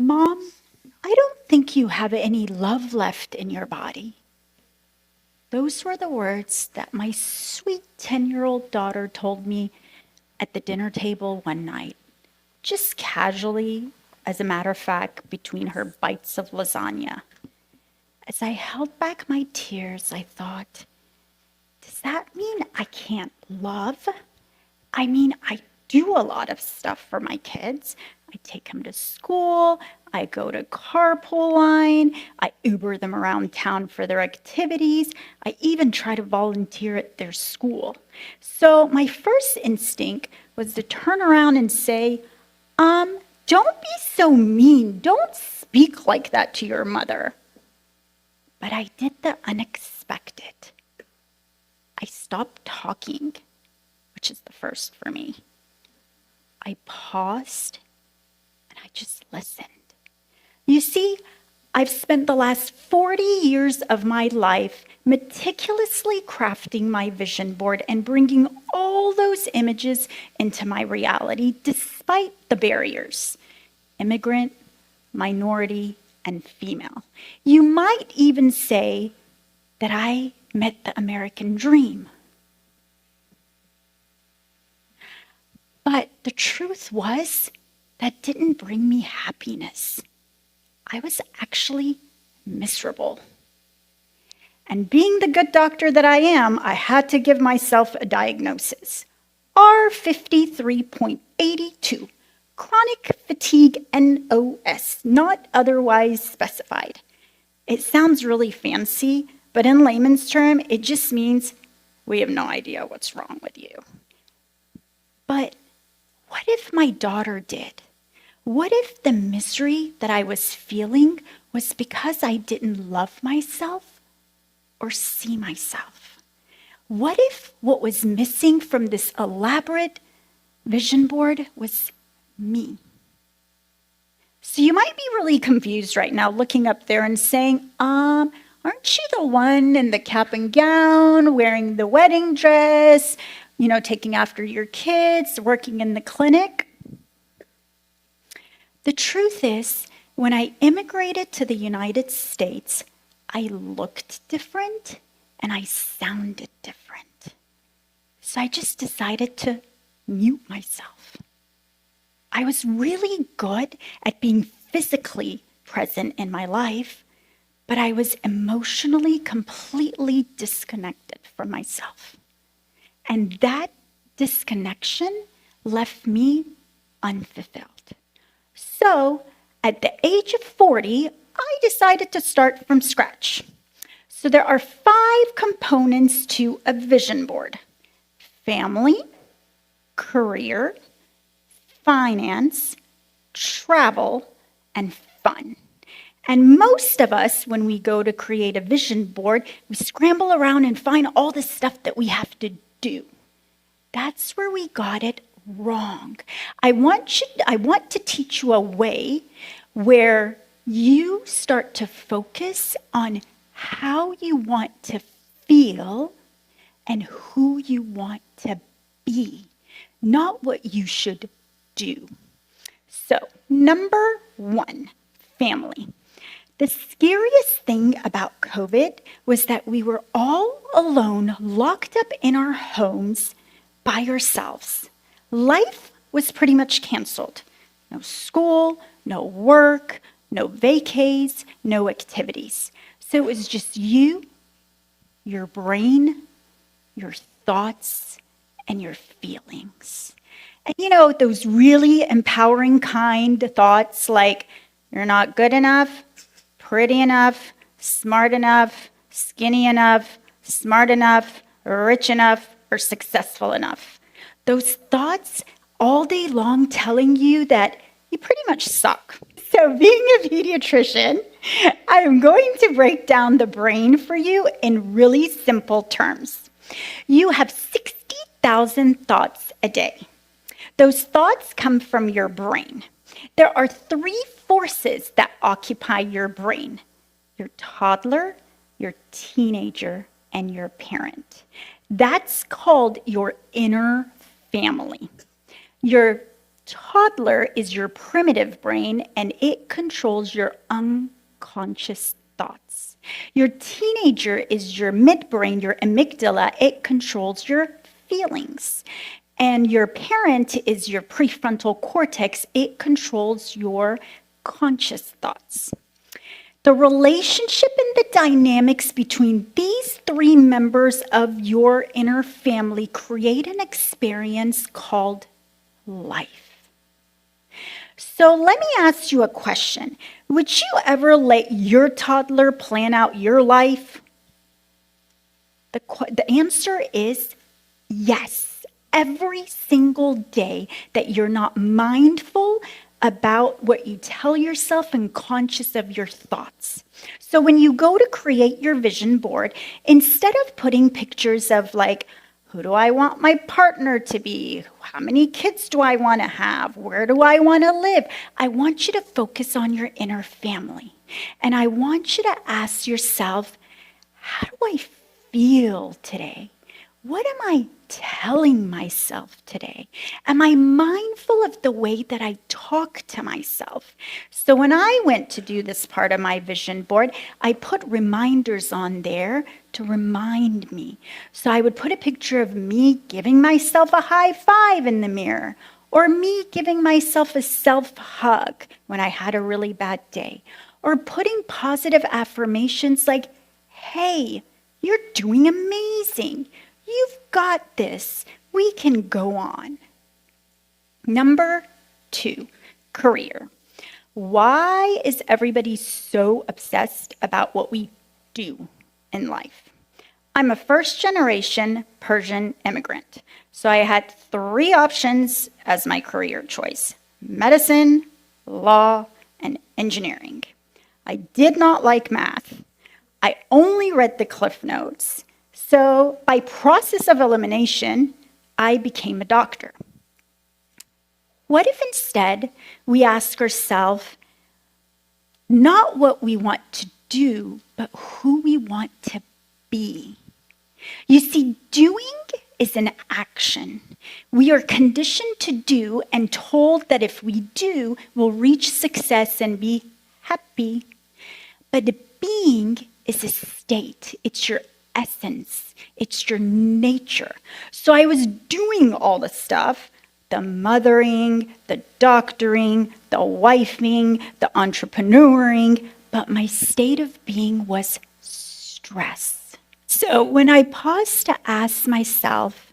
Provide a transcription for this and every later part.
Mom, I don't think you have any love left in your body. Those were the words that my sweet 10-year-old daughter told me at the dinner table one night, just casually, as a matter of fact, between her bites of lasagna. As I held back my tears, I thought, does that mean I can't love? I mean, I do a lot of stuff for my kids. I take them to school, I go to carpool line, I Uber them around town for their activities, I even try to volunteer at their school. So my first instinct was to turn around and say, don't be so mean, don't speak like that to your mother. But I did the unexpected. I stopped talking, which is the first for me. I paused and I just listened. You see, I've spent the last 40 years of my life meticulously crafting my vision board and bringing all those images into my reality despite the barriers: immigrant, minority, and female. You might even say that I met the American dream. But the truth was, that didn't bring me happiness. I was actually miserable. And being the good doctor that I am, I had to give myself a diagnosis. R53.82, chronic fatigue NOS, not otherwise specified. It sounds really fancy, but in layman's term, it just means we have no idea what's wrong with you. But what if my daughter did? What if the misery that I was feeling was because I didn't love myself or see myself? What if what was missing from this elaborate vision board was me? So you might be really confused right now looking up there and saying, aren't you the one in the cap and gown, wearing the wedding dress, taking after your kids, working in the clinic? The truth is, when I immigrated to the United States, I looked different and I sounded different. So I just decided to mute myself. I was really good at being physically present in my life, but I was emotionally completely disconnected from myself. And that disconnection left me unfulfilled. So at the age of 40, I decided to start from scratch. So there are 5 components to a vision board: family, career, finance, travel, and fun. And most of us, when we go to create a vision board, we scramble around and find all the stuff that we have to do. That's where we got it wrong. I want to teach you a way where you start to focus on how you want to feel and who you want to be, not what you should do. So, number 1, family. The scariest thing about COVID was that we were all alone, locked up in our homes by ourselves. Life was pretty much canceled. No school, no work, no vacays, no activities. So it was just you, your brain, your thoughts, and your feelings. And those really empowering kind of thoughts like, you're not good enough, pretty enough, smart enough, skinny enough, smart enough, rich enough, or successful enough. Those thoughts all day long telling you that you pretty much suck. So being a pediatrician, I am going to break down the brain for you in really simple terms. You have 60,000 thoughts a day. Those thoughts come from your brain. There are 3 forces that occupy your brain: your toddler, your teenager, and your parent. That's called your inner family. Your toddler is your primitive brain, and it controls your unconscious thoughts. Your teenager is your midbrain, your amygdala. It controls your feelings. And your parent is your prefrontal cortex. It controls your conscious thoughts. The relationship and the dynamics between these three members of your inner family create an experience called life. So let me ask you a question. Would you ever let your toddler plan out your life? The answer is yes. Every single day that you're not mindful about what you tell yourself and conscious of your thoughts. So when you go to create your vision board, instead of putting pictures of like, who do I want my partner to be? How many kids do I want to have? Where do I want to live? I want you to focus on your inner family. And I want you to ask yourself, how do I feel today? What am I telling myself today? Am I mindful of the way that I talk to myself? So when I went to do this part of my vision board, I put reminders on there to remind me. So I would put a picture of me giving myself a high five in the mirror, or me giving myself a self-hug when I had a really bad day, or putting positive affirmations like, hey, you're doing amazing. You've got this. We can go on. Number 2, career. Why is everybody so obsessed about what we do in life? I'm a first-generation Persian immigrant, so I had 3 options as my career choice: medicine, law, and engineering. I did not like math. I only read the Cliff Notes. So by process of elimination, I became a doctor. What if instead we ask ourselves not what we want to do, but who we want to be? You see, doing is an action. We are conditioned to do and told that if we do, we'll reach success and be happy. But being is a state. It's your essence. It's your nature. So I was doing all the stuff, the mothering, the doctoring, the wifing, the entrepreneuring, but my state of being was stress. So when I paused to ask myself,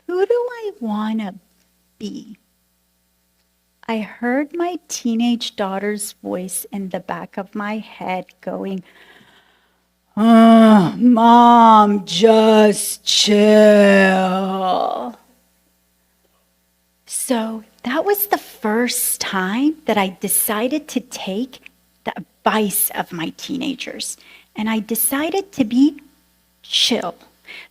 who do I want to be? I heard my teenage daughter's voice in the back of my head going, Mom, just chill. So that was the first time that I decided to take the advice of my teenagers, and I decided to be chill.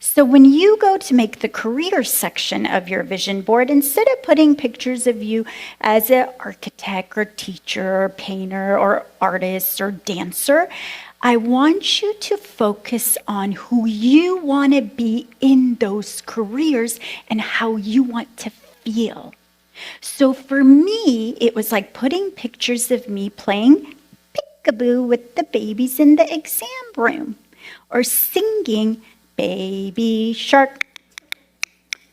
So when you go to make the career section of your vision board, instead of putting pictures of you as an architect or teacher or painter or artist or dancer, I want you to focus on who you want to be in those careers and how you want to feel. So for me, it was like putting pictures of me playing peekaboo with the babies in the exam room, or singing Baby Shark,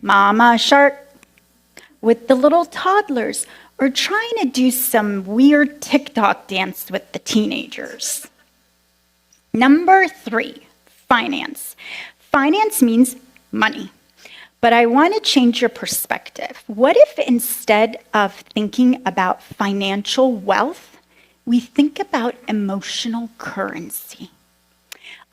Mama Shark with the little toddlers, or trying to do some weird TikTok dance with the teenagers. Number 3, finance. Finance means money. But I want to change your perspective. What if instead of thinking about financial wealth, we think about emotional currency?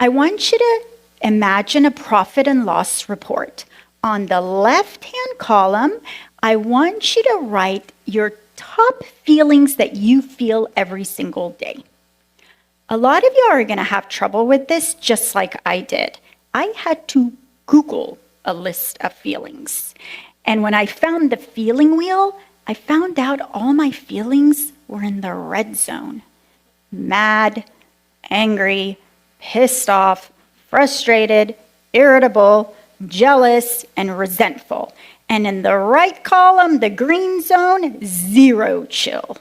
I want you to imagine a profit and loss report. On the left-hand column, I want you to write your top feelings that you feel every single day. A lot of you are going to have trouble with this, just like I did. I had to Google a list of feelings. And when I found the feeling wheel, I found out all my feelings were in the red zone. Mad, angry, pissed off, frustrated, irritable, jealous, and resentful. And in the right column, the green zone, 0 chill.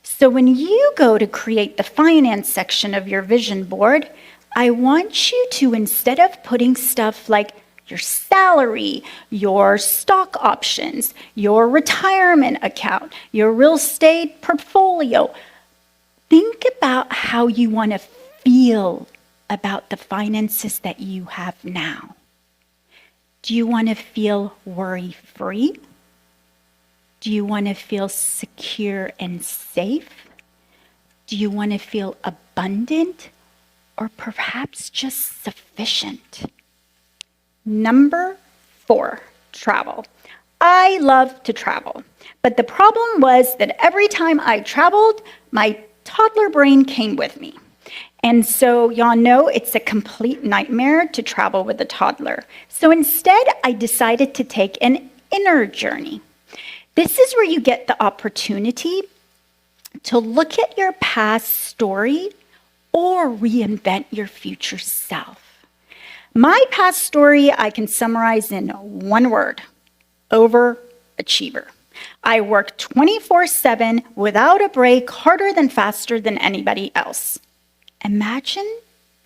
So when you go to create the finance section of your vision board, I want you to, instead of putting stuff like your salary, your stock options, your retirement account, your real estate portfolio, think about how you want to feel about the finances that you have now. Do you want to feel worry-free? Do you want to feel secure and safe? Do you want to feel abundant or perhaps just sufficient? Number 4, travel. I love to travel, but the problem was that every time I traveled, my toddler brain came with me. And so y'all know it's a complete nightmare to travel with a toddler. So instead, I decided to take an inner journey. This is where you get the opportunity to look at your past story or reinvent your future self. My past story I can summarize in one word: overachiever. I worked 24/7 without a break, harder than faster than anybody else. Imagine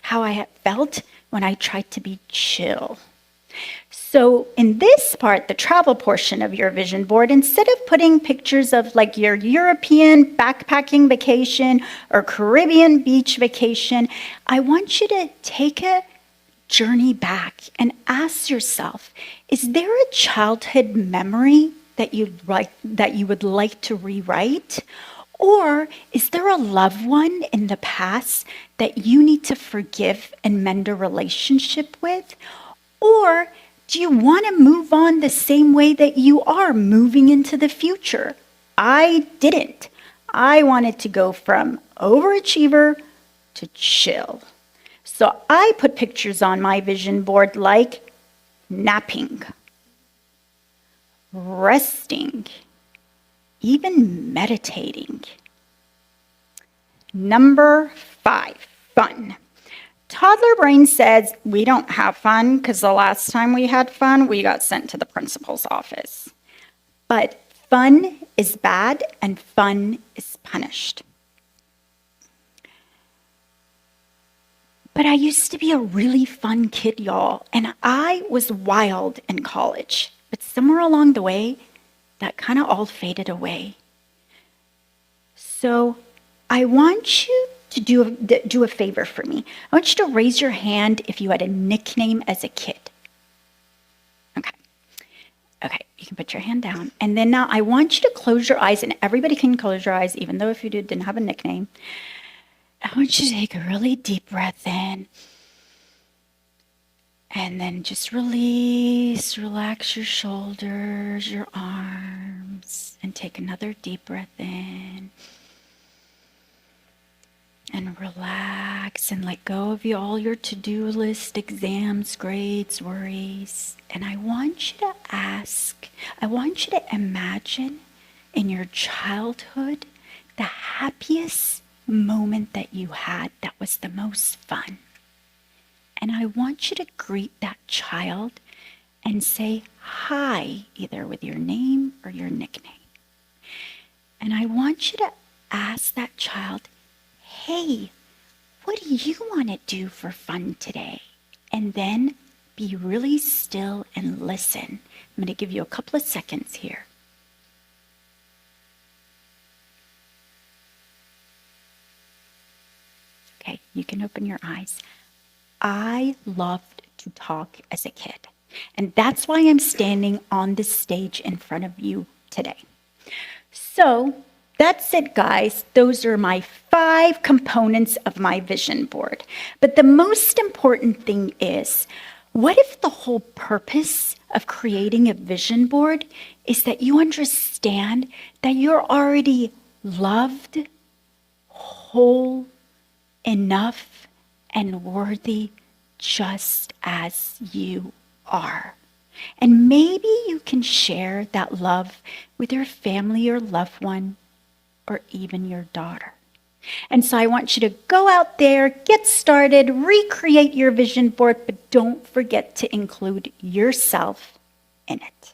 how I had felt when I tried to be chill. So in this part, the travel portion of your vision board, instead of putting pictures of like your European backpacking vacation or Caribbean beach vacation, I want you to take a journey back and ask yourself, is there a childhood memory that you would like to rewrite? Or is there a loved one in the past that you need to forgive and mend a relationship with? Or do you want to move on the same way that you are moving into the future? I didn't. I wanted to go from overachiever to chill. So I put pictures on my vision board like napping, resting, even meditating. Number 5, fun. Toddler brain says we don't have fun because the last time we had fun, we got sent to the principal's office. But fun is bad and fun is punished. But I used to be a really fun kid, y'all, and I was wild in college. But somewhere along the way, that kind of all faded away. So I want you to do a favor for me. I want you to raise your hand if you had a nickname as a kid. Okay, you can put your hand down. And then now I want you to close your eyes, and everybody can close your eyes, even though if you didn't have a nickname. I want you to take a really deep breath in. And then just release, relax your shoulders, your arms, and take another deep breath in. And relax and let go of all your to-do list, exams, grades, worries. And I want you to imagine in your childhood the happiest moment that you had that was the most fun. And I want you to greet that child and say hi, either with your name or your nickname. And I want you to ask that child, hey, what do you want to do for fun today? And then be really still and listen. I'm going to give you a couple of seconds here. Okay, you can open your eyes. I loved to talk as a kid, and that's why I'm standing on this stage in front of you today. So that's it, guys. Those are my 5 components of my vision board. But the most important thing is, what if the whole purpose of creating a vision board is that you understand that you're already loved, whole, enough, and worthy just as you are? And maybe you can share that love with your family or loved one, or even your daughter. And so I want you to go out there, get started, recreate your vision board, but don't forget to include yourself in it.